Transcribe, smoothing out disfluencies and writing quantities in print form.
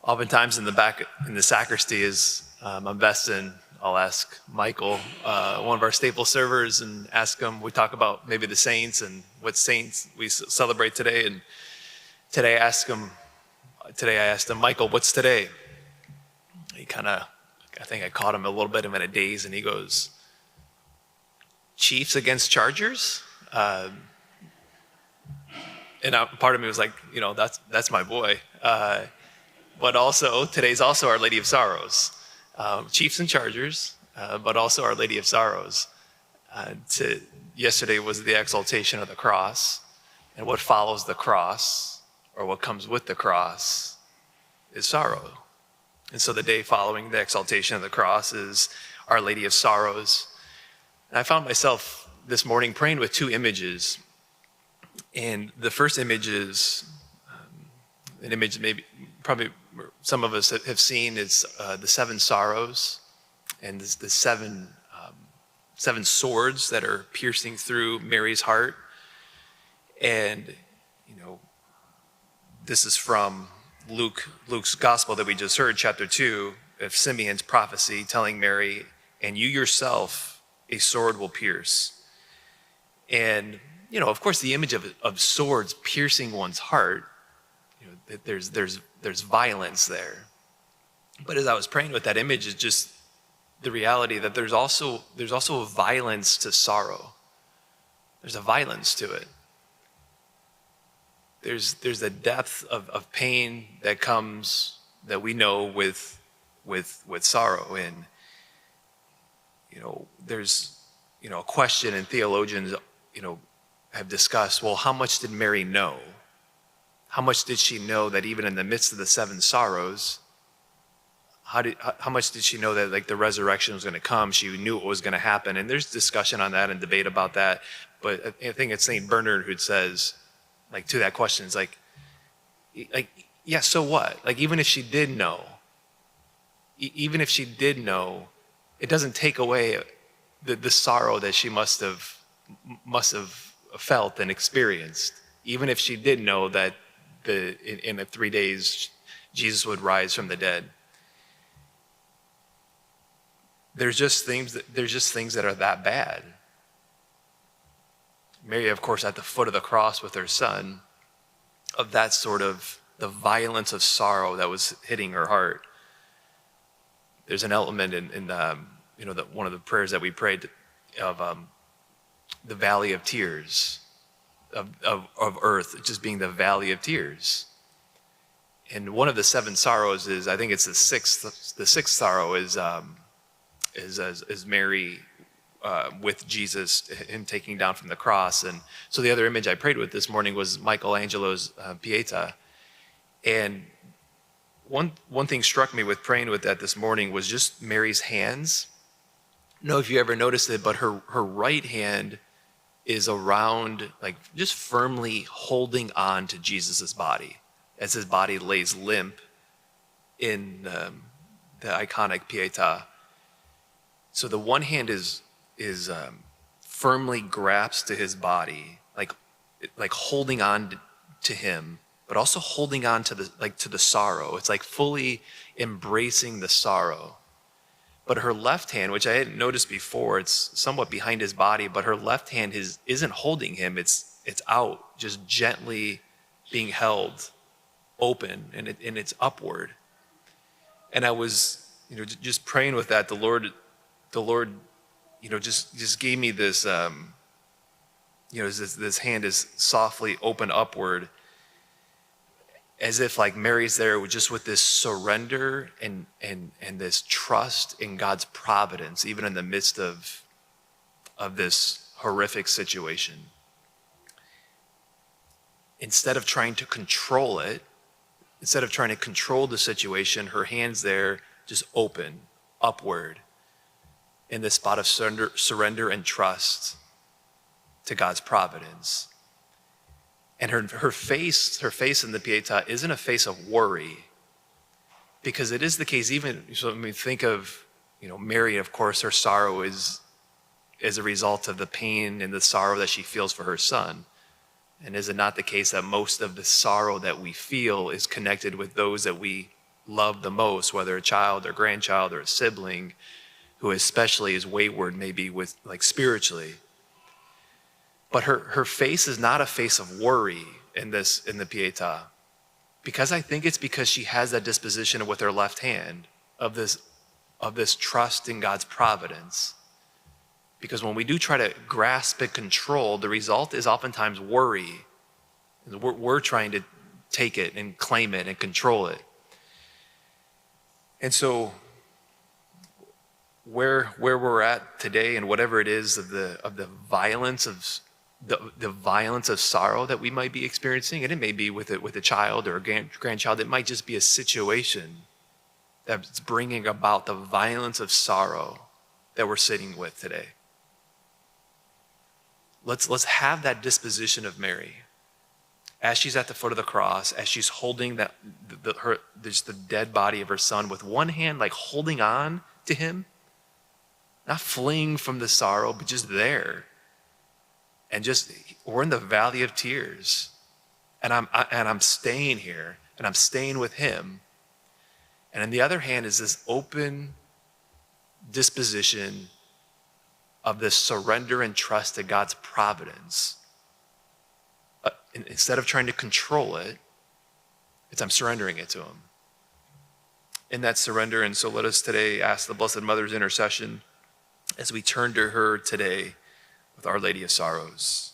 Oftentimes in the back in the sacristy is I'm best in. I'll ask Michael, one of our staple servers, and ask him. We talk about maybe the saints and what saints we celebrate today. And today I asked him, Michael, what's today? He I think I caught him a little bit in a daze, and he goes, Chiefs against Chargers. And part of me was like, that's my boy. But also, today's also Our Lady of Sorrows. Chiefs and Chargers, but also Our Lady of Sorrows. Yesterday was the exaltation of the cross, and what follows the cross, or what comes with the cross, is sorrow. And so the day following the exaltation of the cross is Our Lady of Sorrows. And I found myself this morning praying with two images. And the first image is an image probably some of us have seen. It's the seven sorrows and the seven swords that are piercing through Mary's heart. And, this is from Luke's gospel that we just heard, chapter 2 of Simeon's prophecy telling Mary, and you yourself a sword will pierce. And, of course, the image of swords piercing one's heart, there's violence there. But as I was praying with that image, is just the reality that there's also a violence to sorrow. There's a violence to it. There's a depth of pain that comes that we know with sorrow. And there's a question, and theologians have discussed, well, how much did Mary know? How much did she know that even in the midst of the seven sorrows, how much did she know that like the resurrection was going to come? She knew it was going to happen. And there's discussion on that and debate about that. But I think it's St. Bernard who says, like, to that question, it's like, yeah, so what? Like, even if she did know, it doesn't take away the sorrow that she must have felt and experienced. Even if she did know that in 3 days Jesus would rise from the dead. There's just things that are that bad. Mary, of course, at the foot of the cross with her son, of that sort of the violence of sorrow that was hitting her heart. There's an element in one of the prayers that we prayed of the valley of tears, of earth just being the valley of tears. And one of the seven sorrows is, I think it's the sixth sorrow is Mary with Jesus, him taking down from the cross. And so the other image I prayed with this morning was Michelangelo's Pieta. And one thing struck me with praying with that this morning was just Mary's hands. I don't know if you ever noticed it, but her right hand is around, like, just firmly holding on to Jesus's body as his body lays limp in the iconic Pietà. So the one hand is firmly grasps to his body, like holding on to him, but also holding on to the sorrow. It's like fully embracing the sorrow. But her left hand, which I hadn't noticed before, it's somewhat behind his body, but her left hand isn't holding him. It's out, just gently being held open, and it's upward. And I was, just praying with that. The Lord, just gave me this, this hand is softly open upward, as if like Mary's there just with this surrender and this trust in God's providence, even in the midst of this horrific situation. Instead of trying to control it, instead of trying to control the situation, her hands there just open upward in this spot of surrender and trust to God's providence. And her face in the Pietà isn't a face of worry, because it is the case even, so think of, Mary, of course, her sorrow is as a result of the pain and the sorrow that she feels for her son. And is it not the case that most of the sorrow that we feel is connected with those that we love the most, whether a child or grandchild or a sibling who especially is wayward, maybe with like spiritually. But her face is not a face of worry in the Pietà, because I think it's because she has that disposition with her left hand of this trust in God's providence. Because when we do try to grasp and control, the result is oftentimes worry. We're trying to take it and claim it and control it. And so where we're at today, and whatever it is of the violence of the violence of sorrow that we might be experiencing, and it may be with a child or a grandchild, it might just be a situation that's bringing about the violence of sorrow that we're sitting with today. Let's have that disposition of Mary as she's at the foot of the cross, as she's holding there's the dead body of her son with one hand, like holding on to him, not fleeing from the sorrow, but just there. And just, we're in the valley of tears, and I'm staying here, and I'm staying with him. And on the other hand is this open disposition of this surrender and trust to God's providence. Instead of trying to control it, I'm surrendering it to him. In that surrender, and so let us today ask the Blessed Mother's intercession as we turn to her today with Our Lady of Sorrows.